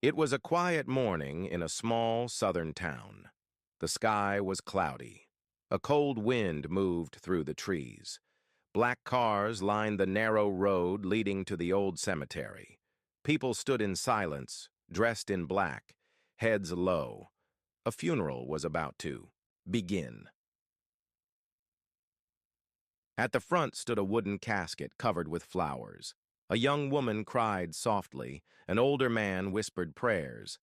It was a quiet morning in a small southern town. The sky was cloudy. A cold wind moved through the trees. Black cars lined the narrow road leading to the old cemetery. People stood in silence, dressed in black, heads low. A funeral was about to begin. At the front stood a wooden casket covered with flowers. A young woman cried softly. An older man whispered prayers.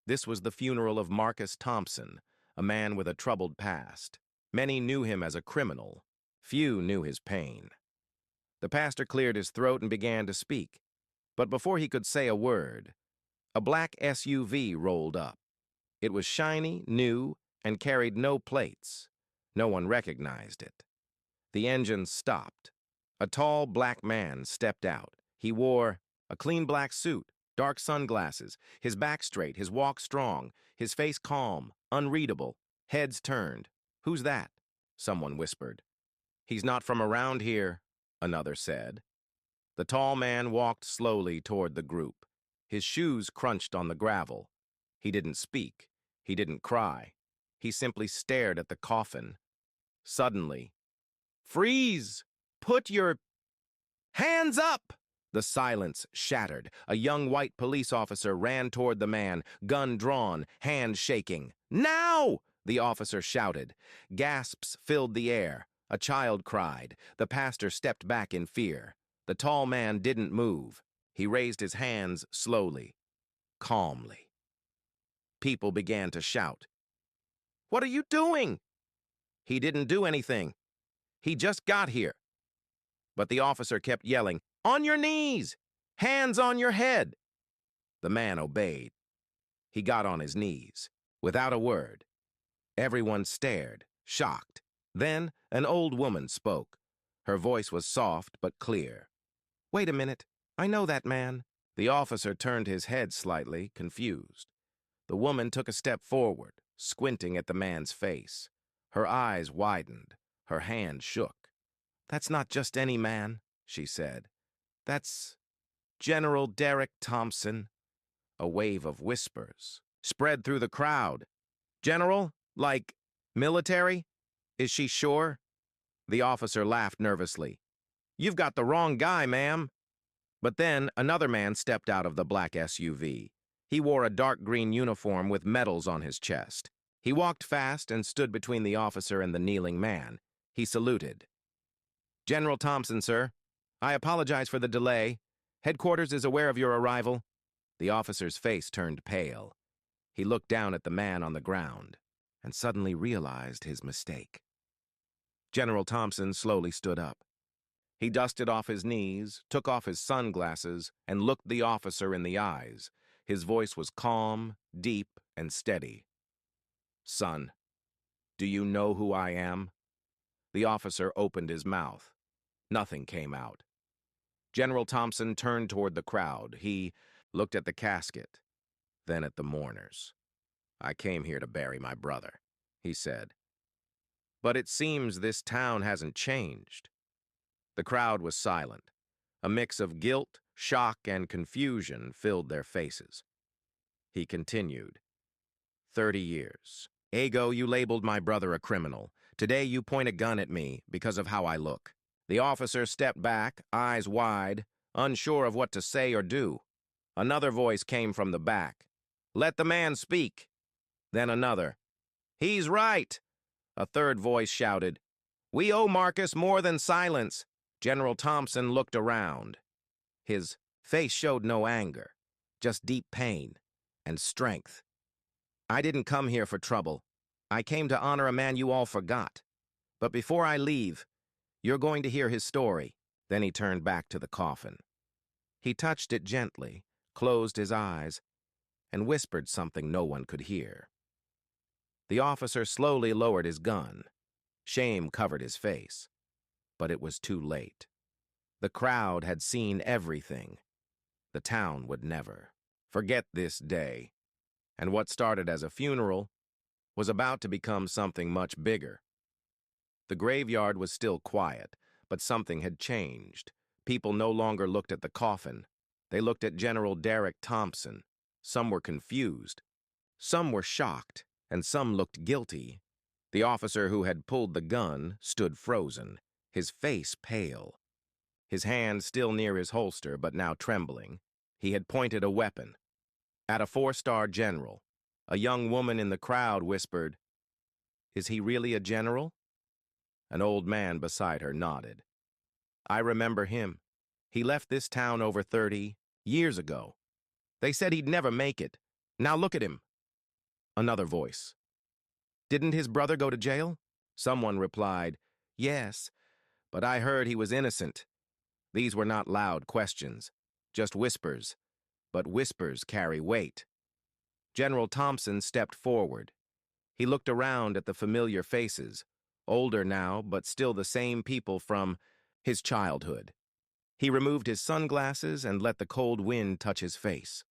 This was the funeral of Marcus Thompson, a man with a troubled past. Many knew him as a criminal. Few knew his pain. The pastor cleared his throat and began to speak. But before he could say a word, a black SUV rolled up. It was shiny, new, and carried no plates. No one recognized it. The engine stopped. A tall black man stepped out. He wore a clean black suit, dark sunglasses, his back straight, his walk strong, his face calm, unreadable, heads turned. "Who's that?" someone whispered. "He's not from around here," another said. The tall man walked slowly toward the group. His shoes crunched on the gravel. He didn't speak. He didn't cry. He simply stared at the coffin. Suddenly, "Freeze! Put your hands up!" The silence shattered. A young white police officer ran toward the man, gun drawn, hand shaking. "Now!" the officer shouted. Gasps filled the air. A child cried. The pastor stepped back in fear. The tall man didn't move. He raised his hands slowly, calmly. People began to shout. "What are you doing?" "He didn't do anything. He just got here." But the officer kept yelling, "On your knees! Hands on your head!" The man obeyed. He got on his knees, without a word. Everyone stared, shocked. Then an old woman spoke. Her voice was soft but clear. "Wait a minute. I know that man." The officer turned his head slightly, confused. The woman took a step forward, squinting at the man's face. Her eyes widened. Her hand shook. "That's not just any man," she said. "That's General Derek Thompson." A wave of whispers spread through the crowd. "General? Like military? Is she sure?" The officer laughed nervously. "You've got the wrong guy, ma'am." But then another man stepped out of the black SUV. He wore a dark green uniform with medals on his chest. He walked fast and stood between the officer and the kneeling man. He saluted. "General Thompson, sir. I apologize for the delay. Headquarters is aware of your arrival." The officer's face turned pale. He looked down at the man on the ground and suddenly realized his mistake. General Thompson slowly stood up. He dusted off his knees, took off his sunglasses, and looked the officer in the eyes. His voice was calm, deep, and steady. "Son, do you know who I am?" The officer opened his mouth. Nothing came out. General Thompson turned toward the crowd. He looked at the casket, then at the mourners. "I came here to bury my brother," he said. "But it seems this town hasn't changed." The crowd was silent. A mix of guilt, shock, and confusion filled their faces. He continued. 30 years. Ago, you labeled my brother a criminal. Today, you point a gun at me because of how I look." The officer stepped back, eyes wide, unsure of what to say or do. Another voice came from the back. "Let the man speak." Then another. "He's right." A third voice shouted. "We owe Marcus more than silence." General Thompson looked around. His face showed no anger, just deep pain and strength. "I didn't come here for trouble. I came to honor a man you all forgot. But before I leave, you're going to hear his story." Then he turned back to the coffin. He touched it gently, closed his eyes, and whispered something no one could hear. The officer slowly lowered his gun. Shame covered his face. But it was too late. The crowd had seen everything. The town would never forget this day. And what started as a funeral was about to become something much bigger. The graveyard was still quiet, but something had changed. People no longer looked at the coffin. They looked at General Derek Thompson. Some were confused, some were shocked, and some looked guilty. The officer who had pulled the gun stood frozen, his face pale, his hand still near his holster but now trembling. He had pointed a weapon at a four-star general. A young woman in the crowd whispered, "Is he really a general?" An old man beside her nodded. "I remember him. He left this town over 30 years ago. They said he'd never make it. Now look at him." Another voice. "Didn't his brother go to jail?" Someone replied, "Yes, but I heard he was innocent." These were not loud questions, just whispers, but whispers carry weight. General Thompson stepped forward. He looked around at the familiar faces, older now, but still the same people from his childhood. He removed his sunglasses and let the cold wind touch his face.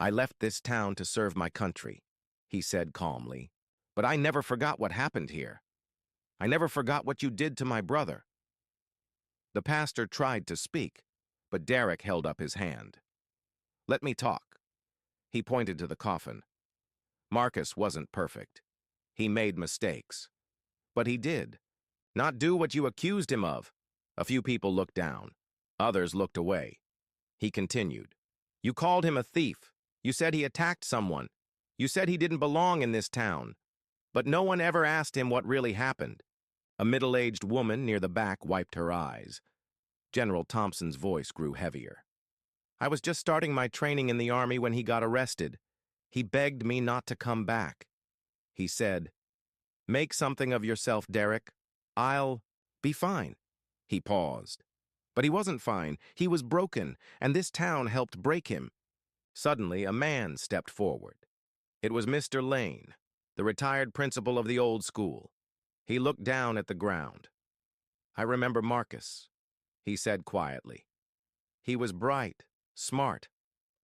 "I left this town to serve my country," he said calmly, "but I never forgot what happened here. I never forgot what you did to my brother." The pastor tried to speak, but Derek held up his hand. "Let me talk." He pointed to the coffin. Marcus wasn't perfect. He made mistakes. But he did not do what you accused him of. A few people looked down. Others looked away. He continued. "You called him a thief. You said he attacked someone. You said he didn't belong in this town. But no one ever asked him what really happened." A middle-aged woman near the back wiped her eyes. General Thompson's voice grew heavier. "I was just starting my training in the Army when he got arrested. He begged me not to come back. He said, 'Make something of yourself, Derek. I'll be fine.'" He paused. But he wasn't fine. He was broken, and this town helped break him. Suddenly, a man stepped forward. It was Mr. Lane, the retired principal of the old school. He looked down at the ground. "I remember Marcus," he said quietly. "He was bright, smart,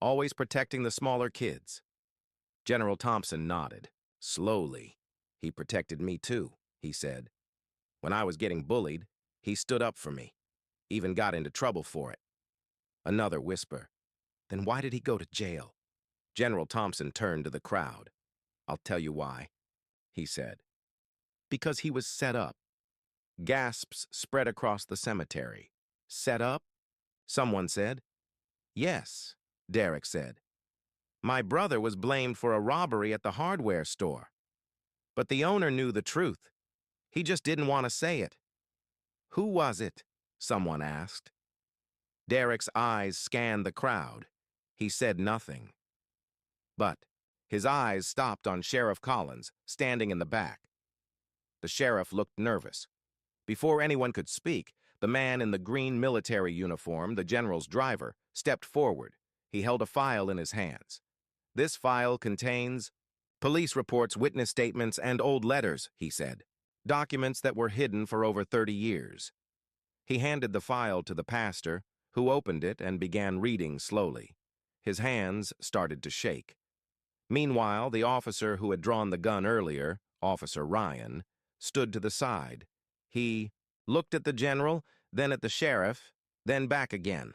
always protecting the smaller kids." General Thompson nodded. Slowly. "He protected me too," he said. "When I was getting bullied, he stood up for me. Even got into trouble for it." Another whisper. "Then why did he go to jail?" General Thompson turned to the crowd. "I'll tell you why," he said. "Because he was set up." Gasps spread across the cemetery. "Set up?" someone said. "Yes," Derek said. "My brother was blamed for a robbery at the hardware store. But the owner knew the truth. He just didn't want to say it." "Who was it?" someone asked. Derek's eyes scanned the crowd. He said nothing. But his eyes stopped on Sheriff Collins, standing in the back. The sheriff looked nervous. Before anyone could speak, the man in the green military uniform, the general's driver, stepped forward. He held a file in his hands. "This file contains police reports, witness statements, and old letters," he said. "Documents that were hidden for over 30 years. He handed the file to the pastor, who opened it and began reading slowly. His hands started to shake. Meanwhile, the officer who had drawn the gun earlier, Officer Ryan, stood to the side. He looked at the general, then at the sheriff, then back again.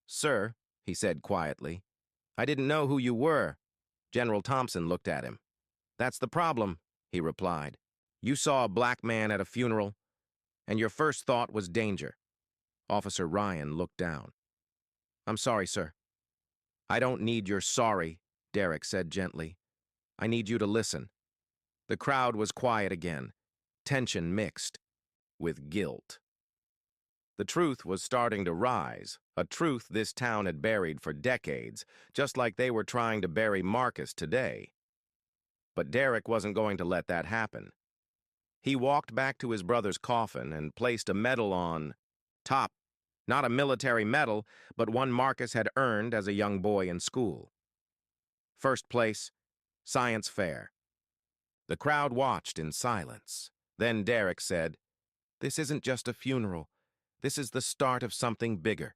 "Sir," he said quietly, "I didn't know who you were." General Thompson looked at him. "That's the problem," he replied. "You saw a black man at a funeral, and your first thought was danger." Officer Ryan looked down. "I'm sorry, sir." "I don't need your sorry," Derek said gently. "I need you to listen." The crowd was quiet again, tension mixed with guilt. The truth was starting to rise, a truth this town had buried for decades, just like they were trying to bury Marcus today. But Derek wasn't going to let that happen. He walked back to his brother's coffin and placed a medal on top. Not a military medal, but one Marcus had earned as a young boy in school. First place, science fair. The crowd watched in silence. Then Derek said, "This isn't just a funeral. This is the start of something bigger.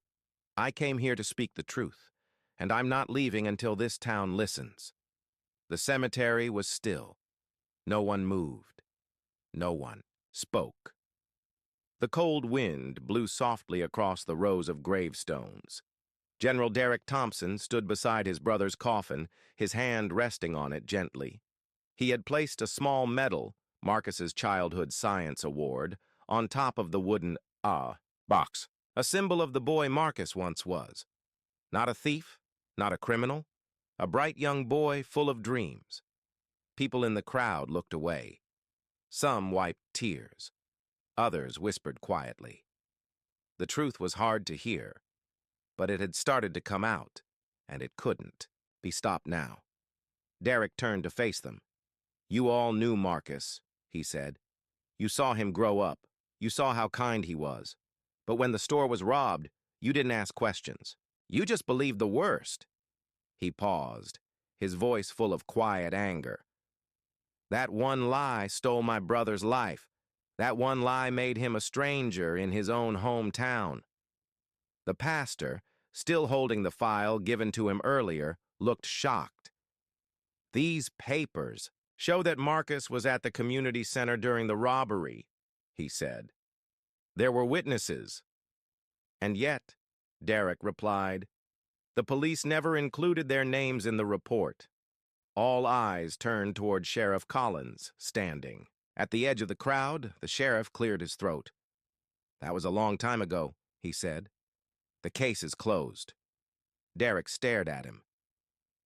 I came here to speak the truth, and I'm not leaving until this town listens." The cemetery was still. No one moved. No one spoke. The cold wind blew softly across the rows of gravestones. General Derek Thompson stood beside his brother's coffin, his hand resting on it gently. He had placed a small medal, Marcus's Childhood Science Award, on top of the wooden box, a symbol of the boy Marcus once was. Not a thief, not a criminal, a bright young boy full of dreams. People in the crowd looked away. Some wiped tears. Others whispered quietly. The truth was hard to hear, but it had started to come out, and it couldn't be stopped now. Derek turned to face them. "You all knew Marcus," he said. "You saw him grow up. You saw how kind he was. But when the store was robbed, you didn't ask questions. You just believed the worst." He paused, his voice full of quiet anger. "That one lie stole my brother's life. That one lie made him a stranger in his own hometown." The pastor, still holding the file given to him earlier, looked shocked. "These papers show that Marcus was at the community center during the robbery," he said. "There were witnesses." "And yet," Derek replied, "the police never included their names in the report." All eyes turned toward Sheriff Collins, standing. At the edge of the crowd, the sheriff cleared his throat. "That was a long time ago," he said. "The case is closed." Derek stared at him.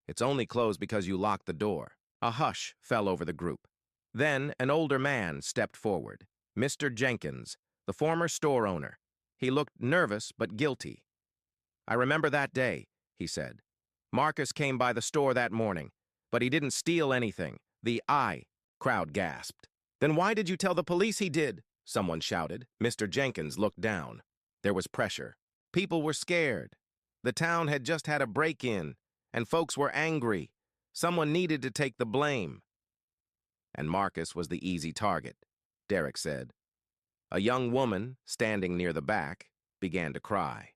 "It's only closed because you locked the door." A hush fell over the group. Then an older man stepped forward, Mr. Jenkins, the former store owner. He looked nervous but guilty. "I remember that day," he said. "Marcus came by the store that morning, but he didn't steal anything." Crowd gasped. "Then why did you tell the police he did?" someone shouted. Mr. Jenkins looked down. There was pressure. People were scared. The town had just had a break-in, and folks were angry. Someone needed to take the blame. "And Marcus was the easy target," Derek said. A young woman, standing near the back, began to cry.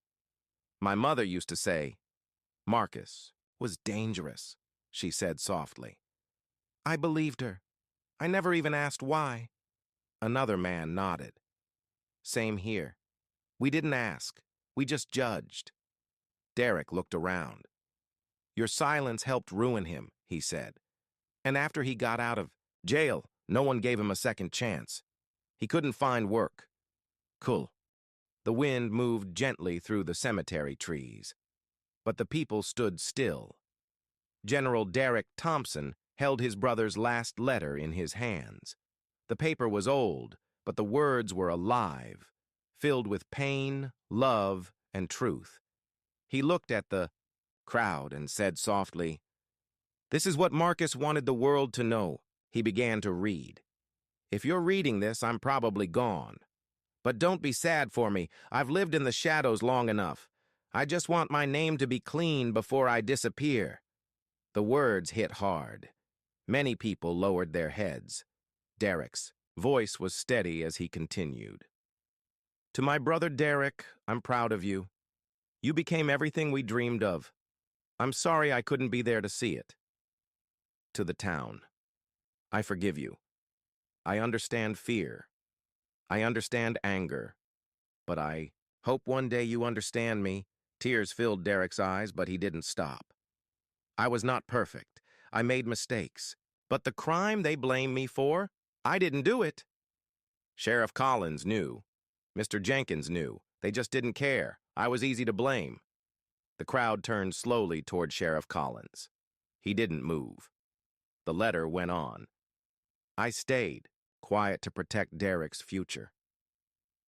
"My mother used to say, Marcus was dangerous," she said softly. "I believed her. I never even asked why." Another man nodded. "Same here. We didn't ask. We just judged." Derek looked around. "Your silence helped ruin him," he said. "And after he got out of jail, no one gave him a second chance. He couldn't find work." Cool. The wind moved gently through the cemetery trees, but the people stood still. General Derek Thompson held his brother's last letter in his hands. The paper was old, but the words were alive, filled with pain, love, and truth. He looked at the crowd and said softly, "This is what Marcus wanted the world to know." He began to read. "If you're reading this, I'm probably gone. But don't be sad for me. I've lived in the shadows long enough. I just want my name to be clean before I disappear." The words hit hard. Many people lowered their heads. Derek's voice was steady as he continued. "To my brother Derek, I'm proud of you. You became everything we dreamed of. I'm sorry I couldn't be there to see it." To the town, "I forgive you. I understand fear. I understand anger. But I hope one day you understand me." Tears filled Derek's eyes, but he didn't stop. "I was not perfect. I made mistakes. But the crime they blame me for, I didn't do it." Sheriff Collins knew. Mr. Jenkins knew. They just didn't care. I was easy to blame. The crowd turned slowly toward Sheriff Collins. He didn't move. The letter went on. "I stayed, quiet to protect Derek's future.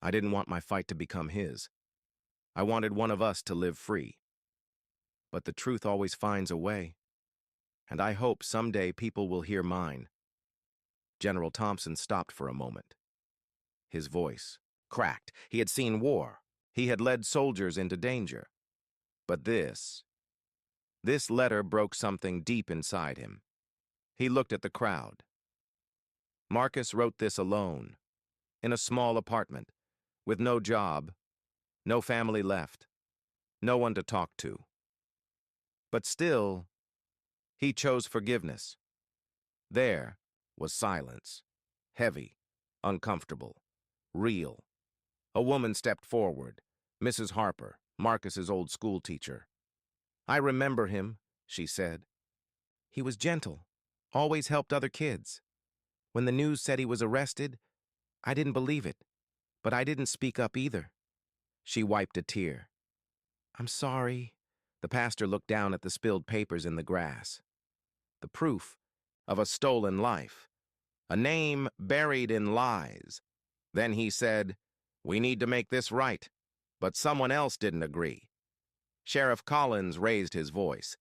I didn't want my fight to become his. I wanted one of us to live free. But the truth always finds a way. And I hope someday people will hear mine." General Thompson stopped for a moment. His voice cracked. He had seen war. He had led soldiers into danger. But this letter broke something deep inside him. He looked at the crowd. Marcus wrote this alone, in a small apartment, with no job, no family left, no one to talk to. But still, he chose forgiveness. There was silence, heavy, uncomfortable, real. A woman stepped forward, Mrs. Harper, Marcus's old school teacher. I remember him, she said. He was gentle, always helped other kids. When the news said he was arrested, I didn't believe it, but I didn't speak up either. She wiped a tear. I'm sorry. The pastor looked down at the spilled papers in the grass. The proof of a stolen life. A name buried in lies. Then he said, we need to make this right. But someone else didn't agree. Sheriff Collins raised his voice.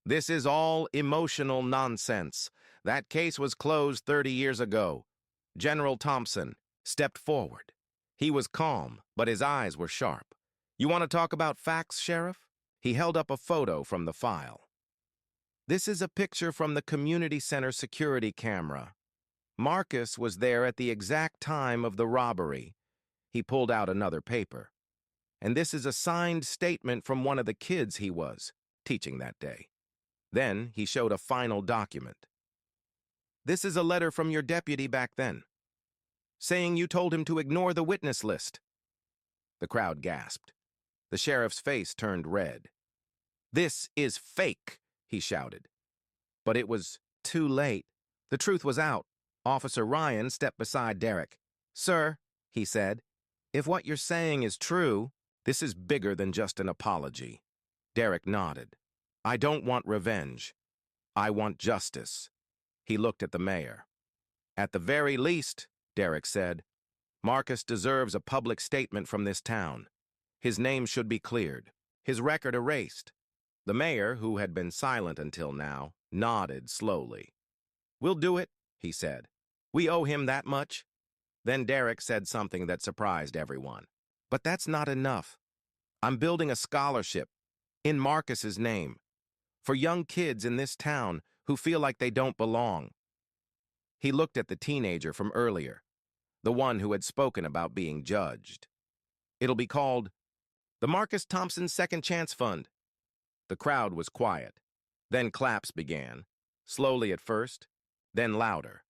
This is all emotional nonsense. That case was closed 30 years ago. General Thompson stepped forward. He was calm, but his eyes were sharp. You want to talk about facts, Sheriff? He held up a photo from the file. This is a picture from the community center security camera. Marcus was there at the exact time of the robbery. He pulled out another paper. And this is a signed statement from one of the kids he was teaching that day. Then he showed a final document. This is a letter from your deputy back then, saying you told him to ignore the witness list. The crowd gasped. The sheriff's face turned red. This is fake, he shouted. But it was too late. The truth was out. Officer Ryan stepped beside Derek. Sir, he said, if what you're saying is true, this is bigger than just an apology. Derek nodded. I don't want revenge. I want justice. He looked at the mayor. At the very least, Derek said, Marcus deserves a public statement from this town. His name should be cleared, his record erased. The mayor, who had been silent until now, nodded slowly. We'll do it, he said. We owe him that much. Then Derek said something that surprised everyone. But that's not enough. I'm building a scholarship in Marcus's name for young kids in this town who feel like they don't belong. He looked at the teenager from earlier, the one who had spoken about being judged. It'll be called the Marcus Thompson Second Chance Fund. The crowd was quiet. Then claps began, slowly at first, then louder.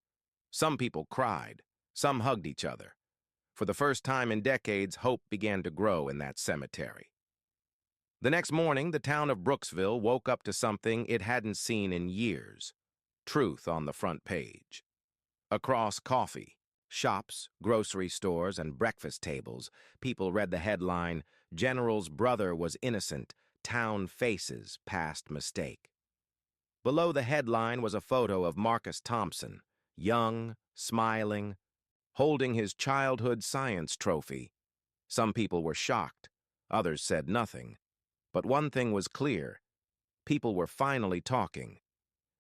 Some people cried, some hugged each other. For the first time in decades, hope began to grow in that cemetery. The next morning, the town of Brooksville woke up to something it hadn't seen in years. Truth on the front page. Across coffee, shops, grocery stores, and breakfast tables, people read the headline, General's brother was innocent, town faces past mistake. Below the headline was a photo of Marcus Thompson, young, smiling, holding his childhood science trophy. Some people were shocked, others said nothing. But one thing was clear. People were finally talking.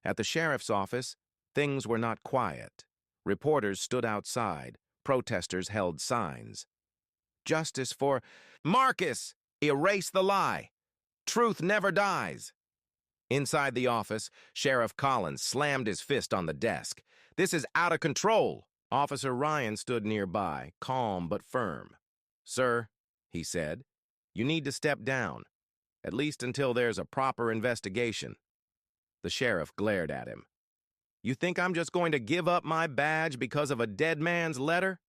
At the sheriff's office, things were not quiet. Reporters stood outside. Protesters held signs. Justice for Marcus! Erase the lie! Truth never dies! Inside the office, Sheriff Collins slammed his fist on the desk. This is out of control! Officer Ryan stood nearby, calm but firm. Sir, he said, you need to step down, at least until there's a proper investigation. The sheriff glared at him. You think I'm just going to give up my badge because of a dead man's letter?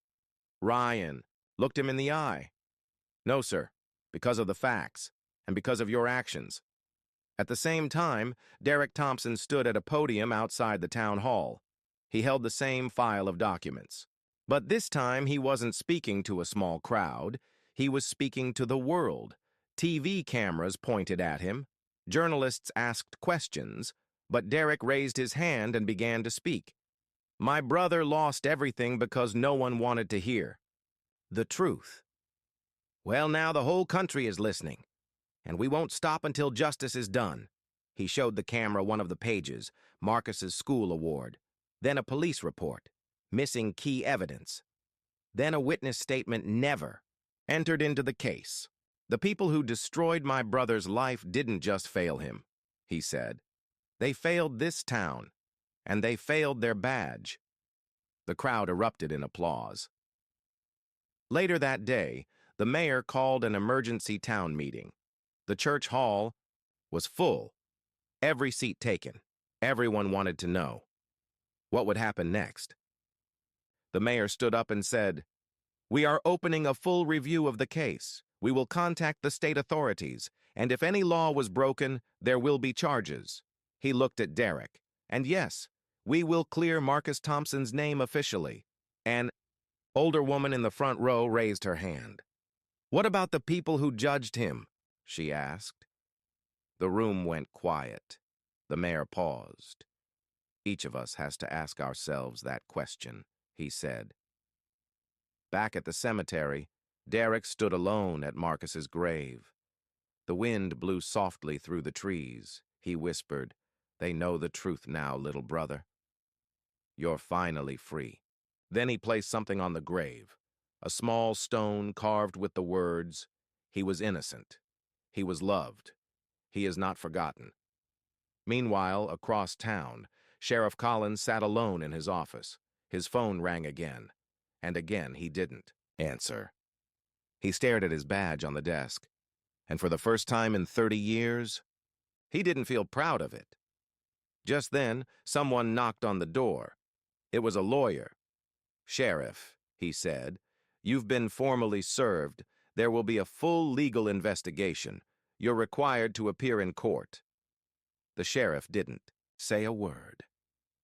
Ryan looked him in the eye. No, sir, because of the facts, and because of your actions. At the same time, Derek Thompson stood at a podium outside the town hall. He held the same file of documents. But this time he wasn't speaking to a small crowd. He was speaking to the world. TV cameras pointed at him. Journalists asked questions. But Derek raised his hand and began to speak. My brother lost everything because no one wanted to hear the truth. Well, now the whole country is listening, and we won't stop until justice is done. He showed the camera one of the pages, Marcus's school award, then a police report, missing key evidence, then a witness statement never entered into the case. The people who destroyed my brother's life didn't just fail him, he said. They failed this town, and they failed their badge. The crowd erupted in applause. Later that day, the mayor called an emergency town meeting. The church hall was full, every seat taken. Everyone wanted to know what would happen next. The mayor stood up and said, We are opening a full review of the case. We will contact the state authorities, And if any law was broken, there will be charges. He looked at Derek. And yes, we will clear Marcus Thompson's name officially. An older woman in the front row raised her hand. What about the people who judged him? She asked. The room went quiet. The mayor paused. Each of us has to ask ourselves that question, he said. Back at the cemetery, Derek stood alone at Marcus's grave. The wind blew softly through the trees. He whispered, "They know the truth now, little brother. You're finally free." Then he placed something on the grave, a small stone carved with the words, "He was innocent. He was loved. He is not forgotten." Meanwhile, across town, Sheriff Collins sat alone in his office. His phone rang again, and again he didn't answer. He stared at his badge on the desk, and for the first time in 30 years, he didn't feel proud of it. Just then, someone knocked on the door. It was a lawyer. "Sheriff," he said, "you've been formally served. There will be a full legal investigation. You're required to appear in court." The sheriff didn't say a word.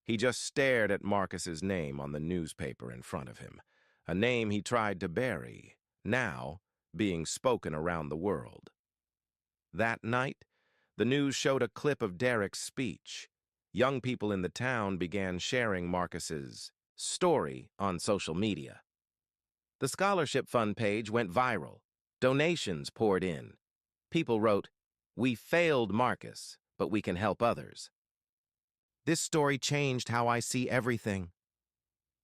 He just stared at Marcus's name on the newspaper in front of him, a name he tried to bury, now being spoken around the world. That night, the news showed a clip of Derek's speech. Young people in the town began sharing Marcus's story on social media. The scholarship fund page went viral. Donations poured in. People wrote, "We failed Marcus, but we can help others." This story changed how I see everything.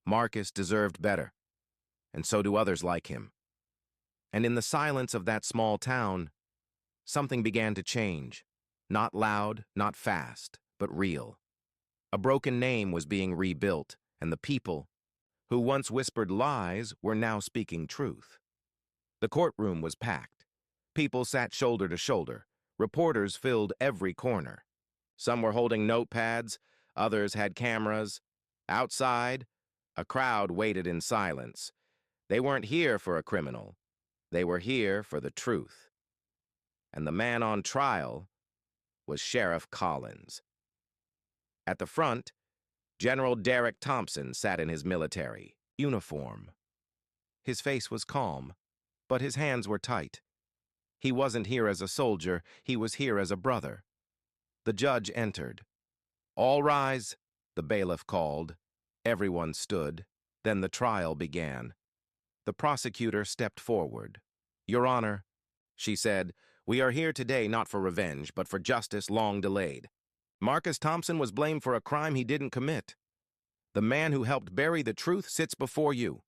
Marcus deserved better, and so do others like him. And in the silence of that small town, something began to change. Not loud, not fast, but real. A broken name was being rebuilt, and the people, who once whispered lies, were now speaking truth. The courtroom was packed. People sat shoulder to shoulder. Reporters filled every corner. Some were holding notepads, others had cameras. Outside, a crowd waited in silence. They weren't here for a criminal. They were here for the truth. And the man on trial was Sheriff Collins. At the front, General Derek Thompson sat in his military uniform. His face was calm, but his hands were tight. He wasn't here as a soldier, he was here as a brother. The judge entered. "All rise," the bailiff called. Everyone stood. Then the trial began. The prosecutor stepped forward. "Your Honor," she said, "we are here today not for revenge, but for justice long delayed. Marcus Thompson was blamed for a crime he didn't commit. The man who helped bury the truth sits before you."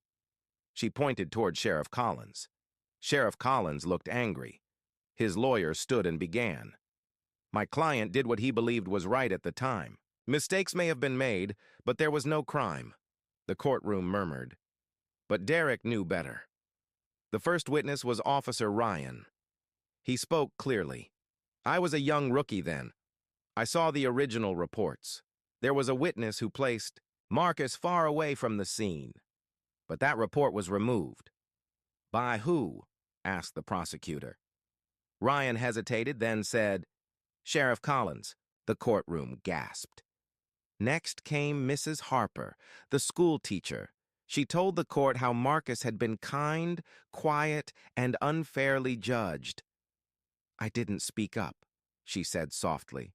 She pointed toward Sheriff Collins. Sheriff Collins looked angry. His lawyer stood and began. "My client did what he believed was right at the time. Mistakes may have been made, but there was no crime." The courtroom murmured. But Derek knew better. The first witness was Officer Ryan. He spoke clearly. "I was a young rookie then. I saw the original reports. There was a witness who placed Marcus far away from the scene. But that report was removed." "By who?" asked the prosecutor. Ryan hesitated, then said, "Sheriff Collins." The courtroom gasped. Next came Mrs. Harper, the school teacher. She told the court how Marcus had been kind, quiet, and unfairly judged. "I didn't speak up," she said softly.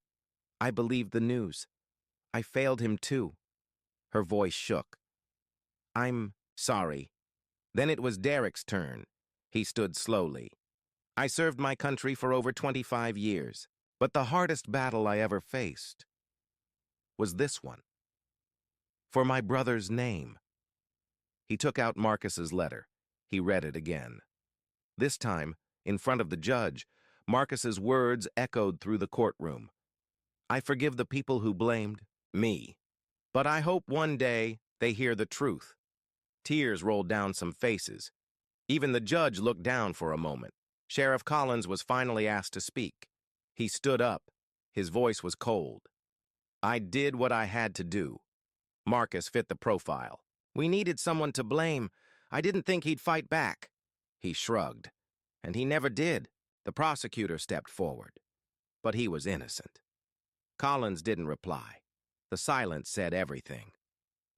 "I believed the news. I failed him too." Her voice shook. "I'm sorry." Then it was Derek's turn. He stood slowly. "I served my country for over 25 years, but the hardest battle I ever faced was this one. For my brother's name." He took out Marcus's letter. He read it again. This time, in front of the judge, Marcus's words echoed through the courtroom. "I forgive the people who blamed me, but I hope one day they hear the truth." Tears rolled down some faces. Even the judge looked down for a moment. Sheriff Collins was finally asked to speak. He stood up. His voice was cold. "I did what I had to do." Marcus fit the profile. "We needed someone to blame. I didn't think he'd fight back." He shrugged. "And he never did. The prosecutor stepped forward, but he was innocent. Collins didn't reply. The silence said everything.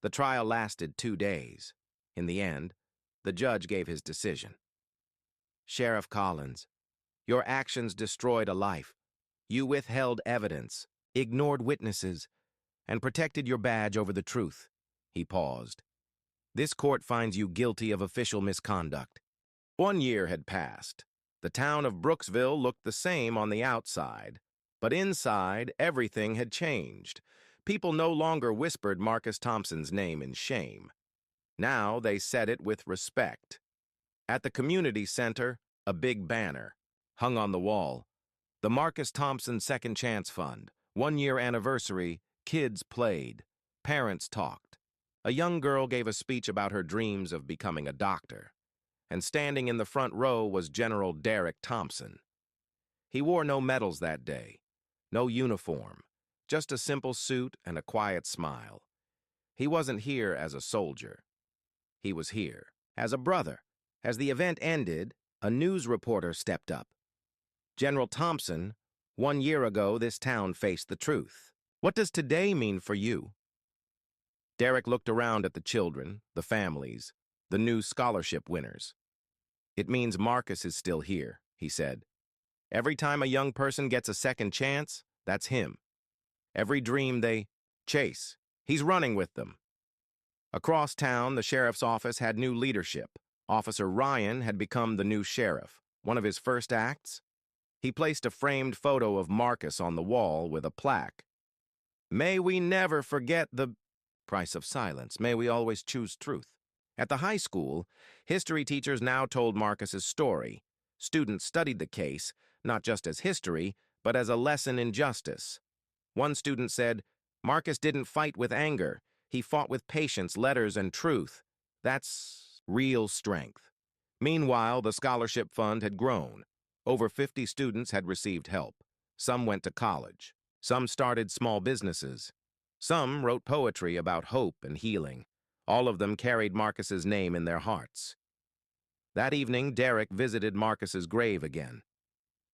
The trial lasted 2 days. In the end, the judge gave his decision. Sheriff Collins, your actions destroyed a life. You withheld evidence, ignored witnesses, and protected your badge over the truth. He paused. This court finds you guilty of official misconduct. 1 year had passed. The town of Brooksville looked the same on the outside, but inside, everything had changed. People no longer whispered Marcus Thompson's name in shame. Now they said it with respect. At the community center, a big banner hung on the wall. The Marcus Thompson Second Chance Fund, 1-year anniversary, kids played, parents talked. A young girl gave a speech about her dreams of becoming a doctor. And standing in the front row was General Derek Thompson. He wore no medals that day, no uniform, just a simple suit and a quiet smile. He wasn't here as a soldier. He was here as a brother. As the event ended, a news reporter stepped up. General Thompson, 1 year ago, this town faced the truth. What does today mean for you? Derek looked around at the children, the families, the new scholarship winners. It means Marcus is still here, he said. Every time a young person gets a second chance, that's him. Every dream they chase, he's running with them. Across town, the sheriff's office had new leadership. Officer Ryan had become the new sheriff. One of his first acts? He placed a framed photo of Marcus on the wall with a plaque. May we never forget the price of silence. May we always choose truth. At the high school, history teachers now told Marcus's story. Students studied the case, not just as history, but as a lesson in justice. One student said, Marcus didn't fight with anger. He fought with patience, letters, and truth. That's real strength. Meanwhile, the scholarship fund had grown. Over 50 students had received help. Some went to college. Some started small businesses. Some wrote poetry about hope and healing. All of them carried Marcus's name in their hearts. That evening, Derek visited Marcus's grave again.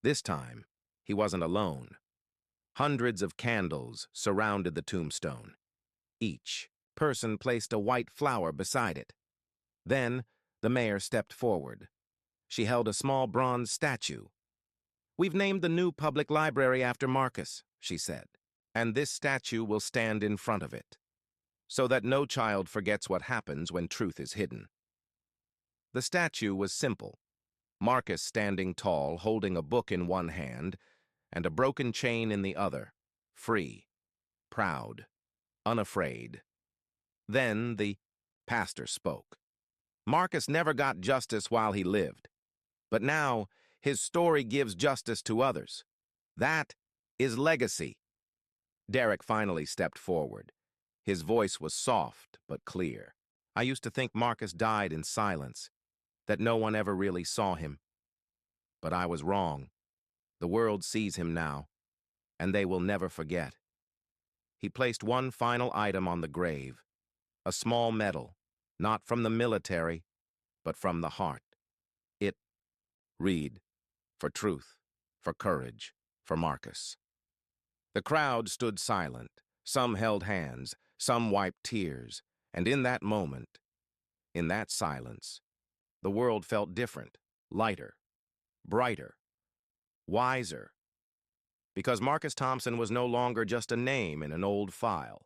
This time, he wasn't alone. Hundreds of candles surrounded the tombstone. Each person placed a white flower beside it. Then, the mayor stepped forward. She held a small bronze statue. We've named the new public library after Marcus, she said, and this statue will stand in front of it, so that no child forgets what happens when truth is hidden. The statue was simple. Marcus standing tall, holding a book in one hand and a broken chain in the other, free, proud, unafraid. Then the pastor spoke. Marcus never got justice while he lived, but now his story gives justice to others. That is legacy. Derek finally stepped forward. His voice was soft but clear. I used to think Marcus died in silence, that no one ever really saw him. But I was wrong. The world sees him now, and they will never forget. He placed one final item on the grave, a small medal, not from the military, but from the heart. It read, for truth, for courage, for Marcus. The crowd stood silent. Some held hands, some wiped tears, and in that moment, in that silence, the world felt different, lighter, brighter, wiser, because Marcus Thompson was no longer just a name in an old file.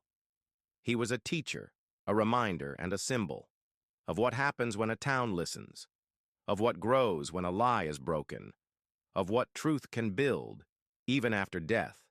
He was a teacher, a reminder, and a symbol of what happens when a town listens, of what grows when a lie is broken, of what truth can build, even after death.